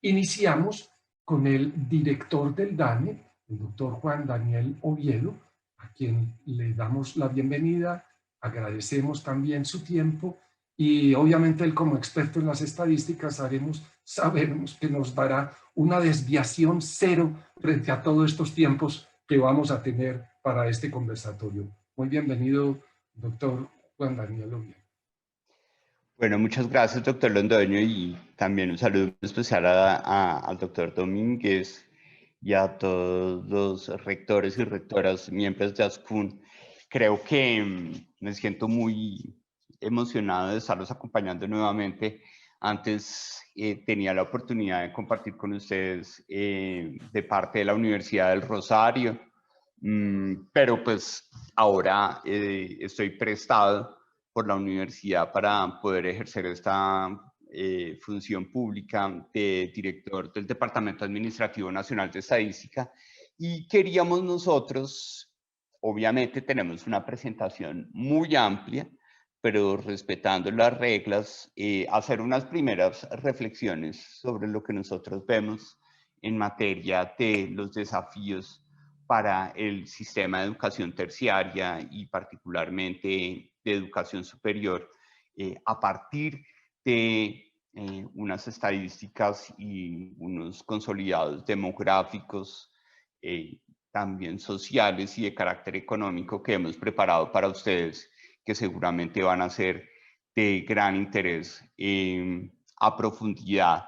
Iniciamos con el director del DANE, el doctor Juan Daniel Oviedo, a quien le damos la bienvenida, agradecemos también su tiempo y obviamente él como experto en las estadísticas sabemos que nos dará una desviación cero frente a todos estos tiempos que vamos a tener para este conversatorio. Muy bienvenido, doctor Juan Daniel Oviedo. Bueno, muchas gracias, doctor Londoño, y también un saludo especial al doctor Domínguez y a todos los rectores y rectoras, miembros de ASCUN. Creo que me siento muy emocionado de estarlos acompañando nuevamente. Antes tenía la oportunidad de compartir con ustedes de parte de la Universidad del Rosario, pero pues ahora estoy prestado por la universidad para poder ejercer esta función pública de director del Departamento Administrativo Nacional de Estadística, y queríamos nosotros, obviamente tenemos una presentación muy amplia, pero respetando las reglas, hacer unas primeras reflexiones sobre lo que nosotros vemos en materia de los desafíos para el sistema de educación terciaria y particularmente de educación superior, a partir de unas estadísticas y unos consolidados demográficos, también sociales y de carácter económico que hemos preparado para ustedes, que seguramente van a ser de gran interés a profundidad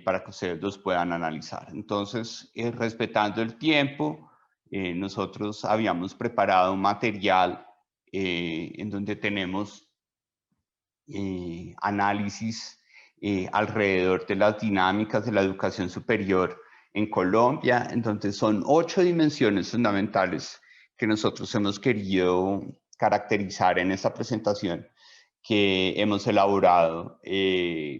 para que ustedes los puedan analizar. Entonces, respetando el tiempo, nosotros habíamos preparado un material en donde tenemos análisis alrededor de las dinámicas de la educación superior en Colombia, entonces son 8 dimensiones fundamentales que nosotros hemos querido caracterizar en esta presentación que hemos elaborado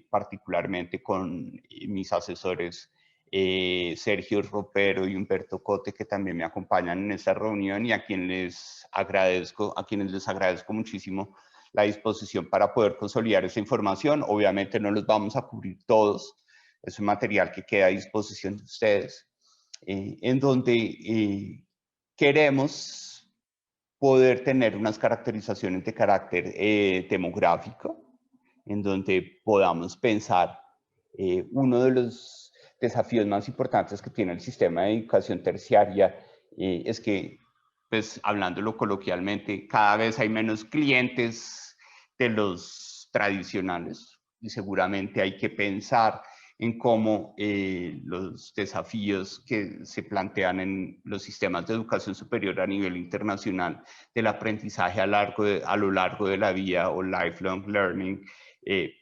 particularmente con mis asesores Sergio Ropero y Humberto Cote, que también me acompañan en esta reunión y a quienes les agradezco muchísimo la disposición para poder consolidar esa información. Obviamente no los vamos a cubrir todos, es un material que queda a disposición de ustedes, en donde queremos poder tener unas caracterizaciones de carácter demográfico, en donde podamos pensar uno de los desafíos más importantes que tiene el sistema de educación terciaria es que, pues hablándolo coloquialmente, cada vez hay menos clientes de los tradicionales y seguramente hay que pensar en cómo los desafíos que se plantean en los sistemas de educación superior a nivel internacional del aprendizaje a lo largo de la vida o lifelong learning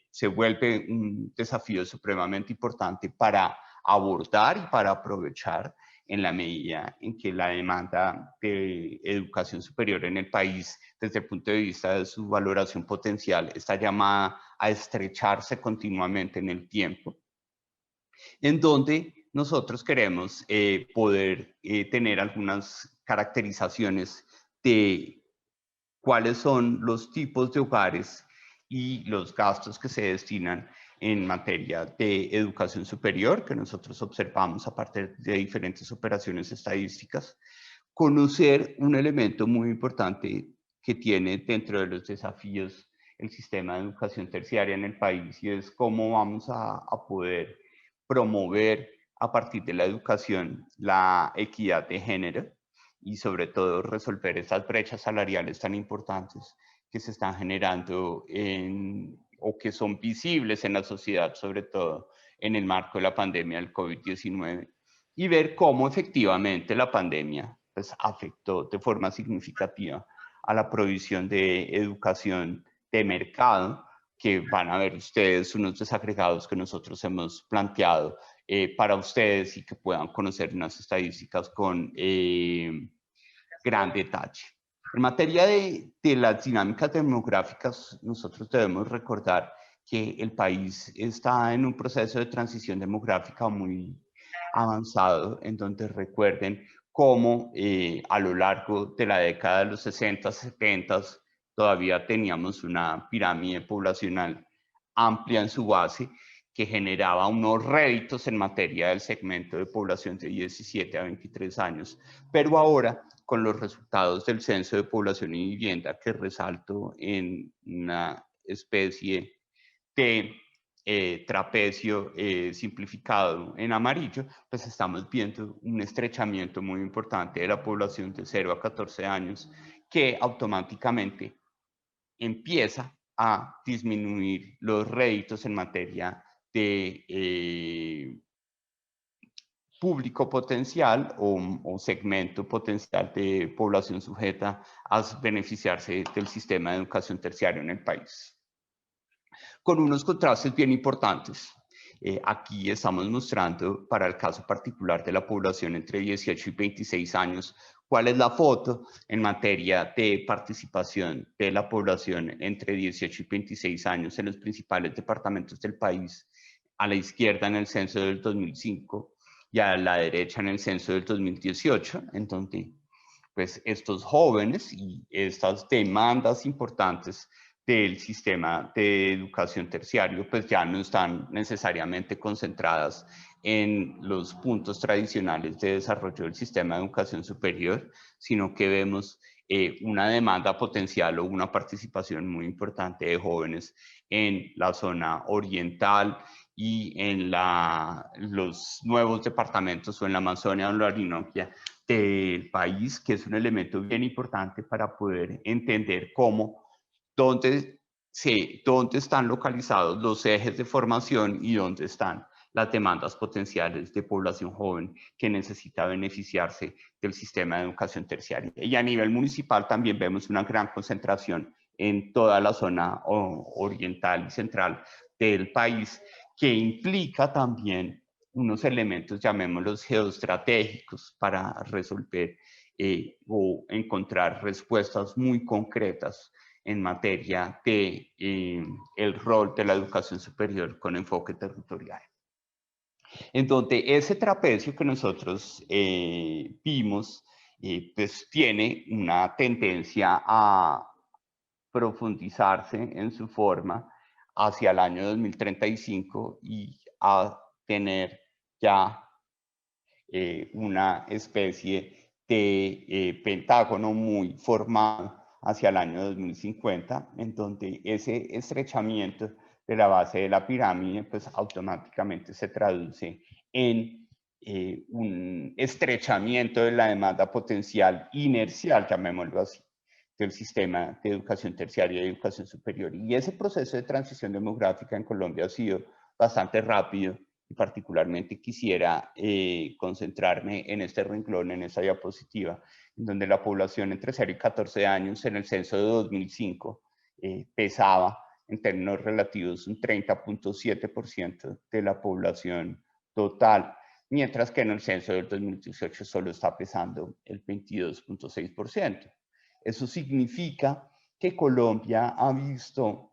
se vuelve un desafío supremamente importante para abordar y para aprovechar en la medida en que la demanda de educación superior en el país, desde el punto de vista de su valoración potencial, está llamada a estrecharse continuamente en el tiempo, en donde nosotros queremos poder tener algunas caracterizaciones de cuáles son los tipos de hogares y los gastos que se destinan en materia de educación superior, que nosotros observamos a partir de diferentes operaciones estadísticas. Conocer un elemento muy importante que tiene dentro de los desafíos el sistema de educación terciaria en el país, y es cómo vamos a poder promover a partir de la educación la equidad de género y sobre todo resolver estas brechas salariales tan importantes que se están generando o que son visibles en la sociedad, sobre todo en el marco de la pandemia del COVID-19, y ver cómo efectivamente la pandemia pues, afectó de forma significativa a la provisión de educación de mercado, que van a ver ustedes unos desagregados que nosotros hemos planteado para ustedes y que puedan conocer unas estadísticas con gran detalle. En materia de las dinámicas demográficas, nosotros debemos recordar que el país está en un proceso de transición demográfica muy avanzado, en donde recuerden cómo a lo largo de la década de los 60, 70 todavía teníamos una pirámide poblacional amplia en su base, que generaba unos réditos en materia del segmento de población de 17 a 23 años, pero ahora con los resultados del Censo de Población y Vivienda, que resalto en una especie de trapecio simplificado en amarillo, pues estamos viendo un estrechamiento muy importante de la población de 0 a 14 años que automáticamente empieza a disminuir los réditos en materia de público potencial o segmento potencial de población sujeta a beneficiarse del sistema de educación terciaria en el país. Con unos contrastes bien importantes. Aquí estamos mostrando para el caso particular de la población entre 18 y 26 años, cuál es la foto en materia de participación de la población entre 18 y 26 años en los principales departamentos del país. A la izquierda en el censo del 2005 y a la derecha en el censo del 2018, en donde pues estos jóvenes y estas demandas importantes del sistema de educación terciario pues ya no están necesariamente concentradas en los puntos tradicionales de desarrollo del sistema de educación superior, sino que vemos una demanda potencial o una participación muy importante de jóvenes en la zona oriental y en los nuevos departamentos o en la Amazonia o en la Orinoquia del país, que es un elemento bien importante para poder entender dónde están localizados los ejes de formación y dónde están las demandas potenciales de población joven que necesita beneficiarse del sistema de educación terciaria. Y a nivel municipal también vemos una gran concentración en toda la zona oriental y central del país, que implica también unos elementos, llamémoslos geoestratégicos, para resolver o encontrar respuestas muy concretas en materia de el rol de la educación superior con enfoque territorial. Entonces, ese trapecio que nosotros vimos, pues tiene una tendencia a profundizarse en su forma hacia el año 2035 y a tener ya una especie de pentágono muy formado hacia el año 2050, en donde ese estrechamiento de la base de la pirámide pues automáticamente se traduce en un estrechamiento de la demanda potencial inercial, llamémoslo así, del sistema de educación terciaria y educación superior. Y ese proceso de transición demográfica en Colombia ha sido bastante rápido y particularmente quisiera concentrarme en este renglón, en esta diapositiva, en donde la población entre 0 y 14 años en el censo de 2005 pesaba en términos relativos un 30.7% de la población total, mientras que en el censo del 2018 solo está pesando el 22.6%. Eso significa que Colombia ha visto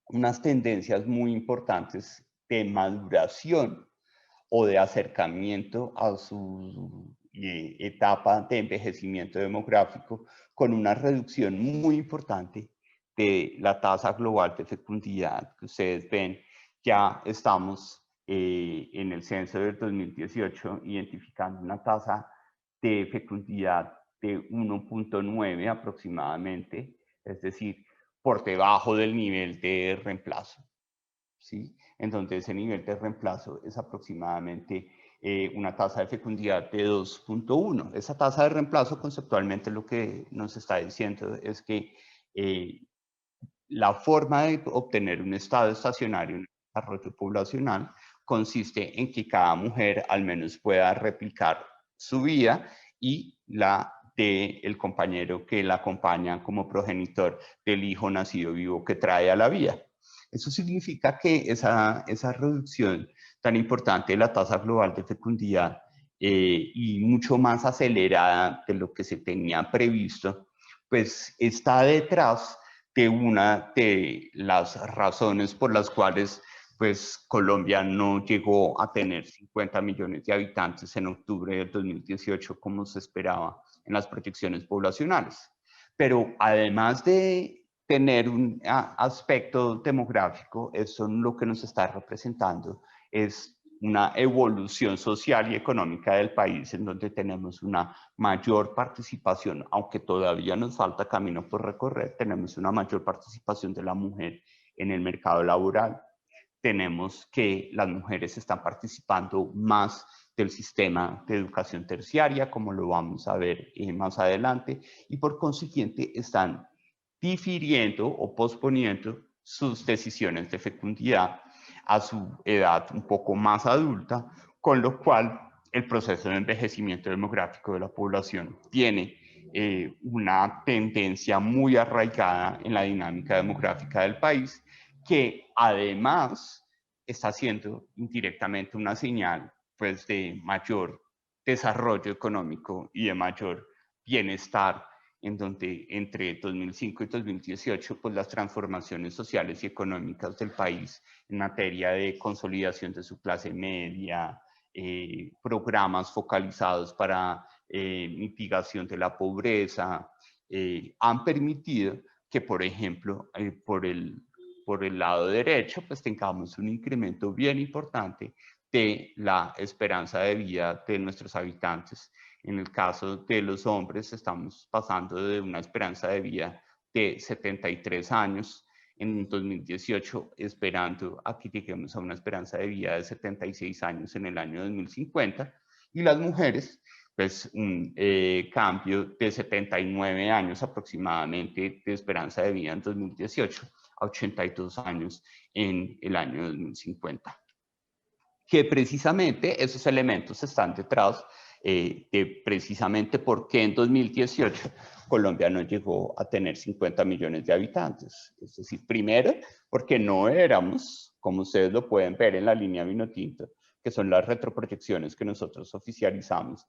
unas tendencias muy importantes de maduración o de acercamiento a su etapa de envejecimiento demográfico, con una reducción muy importante de la tasa global de fecundidad que ustedes ven. Ya estamos en el censo del 2018 identificando una tasa de fecundidad de 1.9 aproximadamente, es decir, por debajo del nivel de reemplazo, ¿sí? Entonces ese nivel de reemplazo es aproximadamente una tasa de fecundidad de 2.1. Esa tasa de reemplazo conceptualmente lo que nos está diciendo es que la forma de obtener un estado estacionario en el desarrollo poblacional consiste en que cada mujer al menos pueda replicar su vida y la del compañero que la acompaña como progenitor del hijo nacido vivo que trae a la vida. Eso significa que esa reducción tan importante de la tasa global de fecundidad y mucho más acelerada de lo que se tenía previsto, pues está detrás de una de las razones por las cuales pues Colombia no llegó a tener 50 millones de habitantes en octubre del 2018 como se esperaba en las proyecciones poblacionales. Pero además de tener un aspecto demográfico, eso lo que nos está representando es una evolución social y económica del país en donde tenemos una mayor participación, aunque todavía nos falta camino por recorrer, tenemos una mayor participación de la mujer en el mercado laboral. Tenemos que las mujeres están participando más del sistema de educación terciaria, como lo vamos a ver más adelante, y por consiguiente están difiriendo o posponiendo sus decisiones de fecundidad a su edad un poco más adulta, con lo cual el proceso de envejecimiento demográfico de la población tiene una tendencia muy arraigada en la dinámica demográfica del país, que además está siendo indirectamente una señal pues, de mayor desarrollo económico y de mayor bienestar, en donde entre 2005 y 2018 pues, las transformaciones sociales y económicas del país en materia de consolidación de su clase media, programas focalizados para mitigación de la pobreza, han permitido que, por ejemplo, por el lado derecho, pues tengamos un incremento bien importante de la esperanza de vida de nuestros habitantes. En el caso de los hombres, estamos pasando de una esperanza de vida de 73 años en 2018, esperando a que lleguemos a una esperanza de vida de 76 años en el año 2050. Y las mujeres, pues un cambio de 79 años aproximadamente de esperanza de vida en 2018 a 82 años en el año 2050. Que precisamente esos elementos están detrás de precisamente por qué en 2018 Colombia no llegó a tener 50 millones de habitantes. Es decir, primero, porque no éramos, como ustedes lo pueden ver en la línea Vinotinto, que son las retroproyecciones que nosotros oficializamos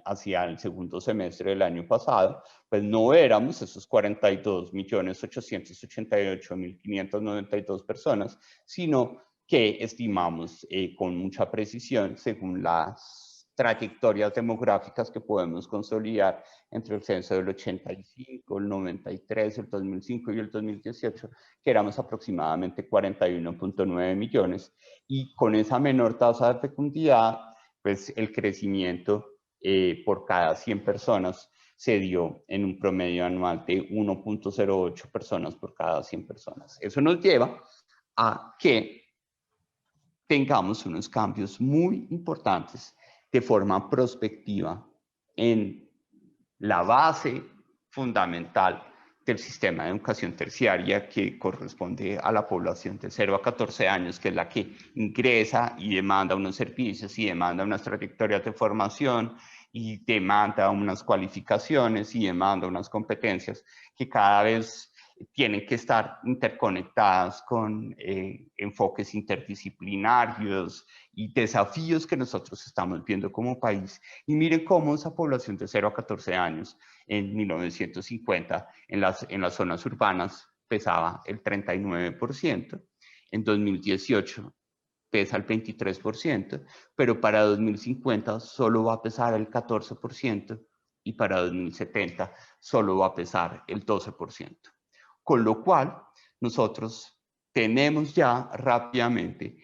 hacia el segundo semestre del año pasado, pues no éramos esos 42.888.592 personas, sino que estimamos con mucha precisión, según las trayectorias demográficas que podemos consolidar entre el censo del 85, el 93, el 2005 y el 2018, que éramos aproximadamente 41.9 millones, y con esa menor tasa de fecundidad, pues el crecimiento por cada 100 personas se dio en un promedio anual de 1.08 personas por cada 100 personas. Eso nos lleva a que tengamos unos cambios muy importantes de forma prospectiva en la base fundamental del sistema de educación terciaria, que corresponde a la población de 0 a 14 años, que es la que ingresa y demanda unos servicios y demanda unas trayectorias de formación y demanda unas cualificaciones y demanda unas competencias que cada vez tienen que estar interconectadas con enfoques interdisciplinarios y desafíos que nosotros estamos viendo como país. Y miren cómo esa población de 0 a 14 años en 1950 en las zonas urbanas pesaba el 39%, en 2018 pesa el 23%, pero para 2050 solo va a pesar el 14% y para 2070 solo va a pesar el 12%. Con lo cual, nosotros tenemos ya rápidamente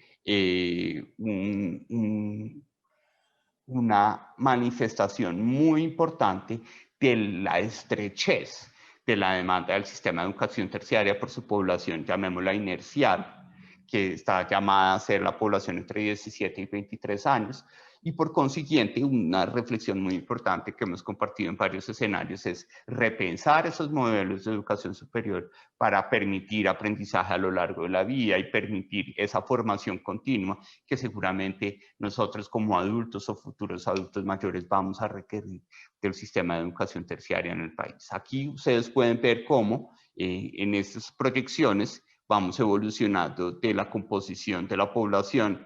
una manifestación muy importante de la estrechez de la demanda del sistema de educación terciaria por su población, llamémosla inercial, que está llamada a ser la población entre 17 y 23 años, y por consiguiente una reflexión muy importante que hemos compartido en varios escenarios es repensar esos modelos de educación superior para permitir aprendizaje a lo largo de la vida y permitir esa formación continua que seguramente nosotros como adultos o futuros adultos mayores vamos a requerir del sistema de educación terciaria en el país. Aquí ustedes pueden ver cómo en estas proyecciones vamos evolucionando de la composición de la población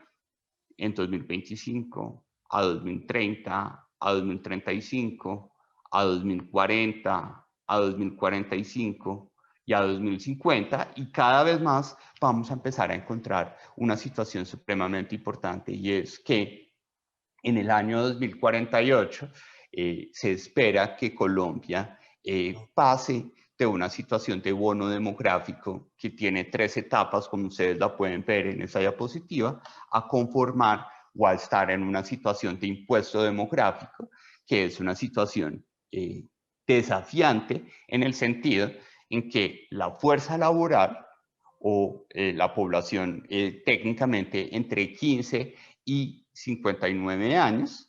en 2025, a 2030, a 2035, a 2040, a 2045 y a 2050, y cada vez más vamos a empezar a encontrar una situación supremamente importante, y es que en el año 2048 se espera que Colombia pase de una situación de bono demográfico que tiene 3 etapas, como ustedes la pueden ver en esa diapositiva, a conformar o a estar en una situación de impuesto demográfico, que es una situación desafiante en el sentido en que la fuerza laboral o la población técnicamente entre 15 y 59 años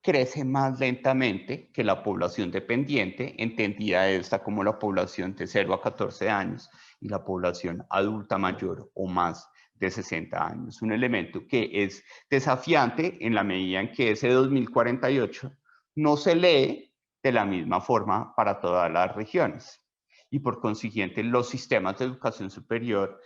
crece más lentamente que la población dependiente, entendida esta como la población de 0 a 14 años y la población adulta mayor o más de 60 años. Un elemento que es desafiante en la medida en que ese 2048 no se lee de la misma forma para todas las regiones. Y por consiguiente, los sistemas de educación superior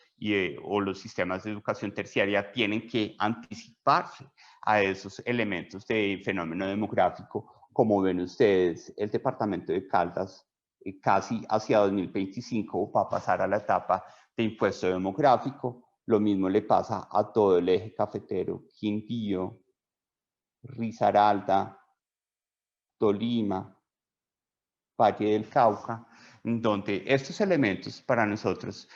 o los sistemas de educación terciaria tienen que anticiparse a esos elementos de fenómeno demográfico. Como ven ustedes, el departamento de Caldas casi hacia 2025 va a pasar a la etapa de impuesto demográfico. Lo mismo le pasa a todo el eje cafetero, Quindío, Risaralda, Tolima, Valle del Cauca, donde estos elementos para nosotros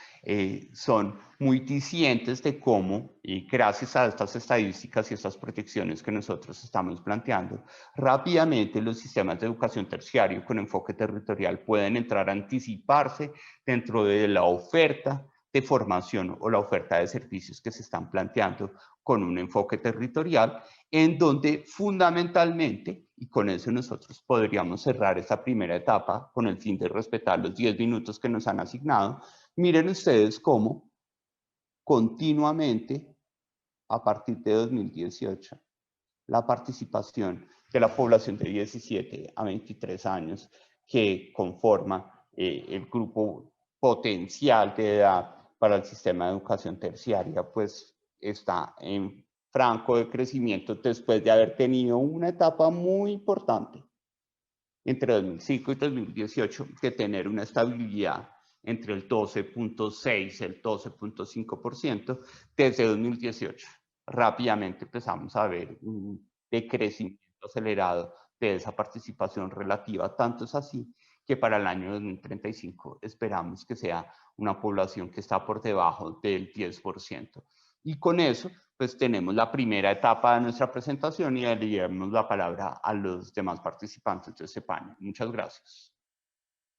son muy dicientes de cómo, gracias a estas estadísticas y estas proyecciones que nosotros estamos planteando, rápidamente los sistemas de educación terciario con enfoque territorial pueden entrar a anticiparse dentro de la oferta de formación o la oferta de servicios que se están planteando con un enfoque territorial, en donde fundamentalmente, y con eso nosotros podríamos cerrar esta primera etapa con el fin de respetar los 10 minutos que nos han asignado, miren ustedes cómo continuamente, a partir de 2018, la participación de la población de 17 a 23 años que conforma el grupo potencial de edad para el sistema de educación terciaria, pues está en franco de crecimiento después de haber tenido una etapa muy importante entre 2005 y 2018 de tener una estabilidad entre el 12.6 y el 12.5% desde 2018. Rápidamente empezamos a ver un decrecimiento acelerado de esa participación relativa, tanto es así que para el año 2035 esperamos que sea una población que está por debajo del 10%. Y con eso, pues tenemos la primera etapa de nuestra presentación y le damos la palabra a los demás participantes de este panel. Muchas gracias.